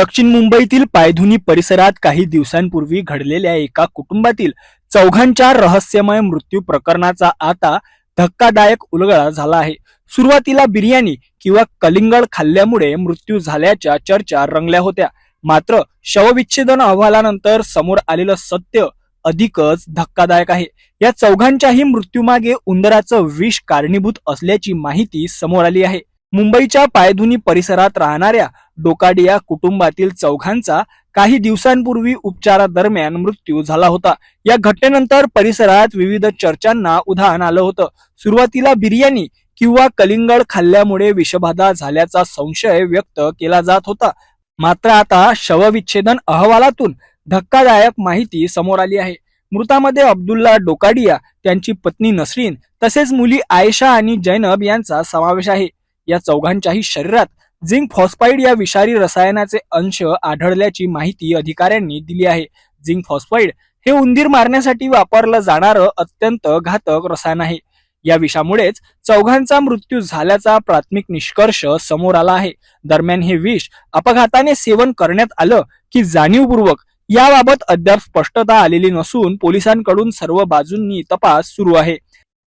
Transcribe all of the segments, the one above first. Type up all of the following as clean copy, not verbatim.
दक्षिण मुंबईतील पायधुनी परिसरात काही दिवसांपूर्वी घडलेल्या एका कुटुंबातील चौघांच्या रहस्यमय मृत्यू प्रकरणाचा आता धक्कादायक उलगडा झाला आहे। सुरुवातीला बिर्याणी किंवा कलिंगड खाल्ल्यामुळे मृत्यू झाल्याच्या चर्चा रंगल्या होत्या, मात्र शवविच्छेदन अहवालानंतर समोर आलेलं सत्य अधिकच धक्कादायक आहे। या चौघांच्याही मृत्यूमागे उंदराचं विष कारणीभूत असल्याची माहिती समोर आली आहे। मुंबईच्या पायधुनी परिसरात राहणाऱ्या डोकाडिया कुटुंबातील चौघांचा काही दिवसांपूर्वी उपचारादरम्यान मृत्यू झाला होता। या घटनेनंतर परिसरात विविध चर्चांना उधाण आलं होतं। सुरुवातीला बिर्याणी किंवा कलिंगड खाल्ल्यामुळे विषबाधा झाल्याचा संशय व्यक्त केला जात होता, मात्र आता शवविच्छेदन अहवालातून धक्कादायक माहिती समोर आली आहे। मृतांमध्ये अब्दुल्ला डोकाडिया, त्यांची पत्नी नसरीन तसेच मुली आयशा आणि जैनब यांचा समावेश आहे। या चौघांच्याही शरीरात झिंक फॉस्फाईड या विषारी रसायनाचे अंश आढळल्याची माहिती अधिकाऱ्यांनी दिली आहे। झिंक फॉस्फाईड हे उंदीर मारण्यासाठी वापरलं जाणारं अत्यंत घातक रसायन आहे। या विषामुळेच चौघांचा मृत्यू झाल्याचा प्राथमिक निष्कर्ष समोर आला आहे। दरम्यान हे विष अपघाताने सेवन करण्यात आलं की जाणीवपूर्वक याबाबत अद्याप स्पष्टता आलेली नसून पोलिसांकडून सर्व बाजूंनी तपास सुरू आहे।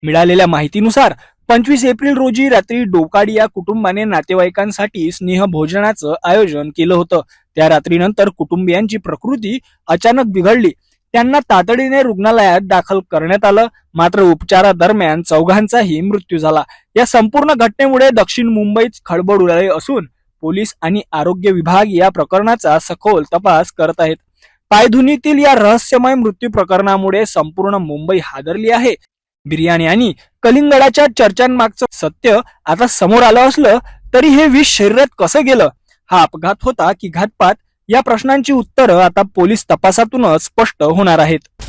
मिळालेल्या माहितीनुसार 25 एप्रिल रोजी रात्री डोकाडिया कुटुंबाने नातेवाईकांसाठी स्नेहभोजनाचं आयोजन केलं होतं। त्या रात्रीनंतर कुटुंबियांची प्रकृती अचानक बिघडली, त्यांना तातडीने रुग्णालयात दाखल करण्यात आलं, मात्र उपचारादरम्यान चौघांचाही मृत्यू झाला। या संपूर्ण घटनेमुळे दक्षिण मुंबईत खळबळ उडाली असून पोलीस आणि आरोग्य विभाग या प्रकरणाचा सखोल तपास करत आहेत। पायधुनीतील या रहस्यमय मृत्यू प्रकरणामुळे संपूर्ण मुंबई हादरली आहे। बिर्याणी आणि कलिंगडाच्या चर्चांमागचं सत्य आता समोर आलं असलं तरी हे विष शरीरात कसं गेलं, हा अपघात होता की घातपात, या प्रश्नांची उत्तरं आता पोलीस तपासातूनच स्पष्ट होणार आहेत।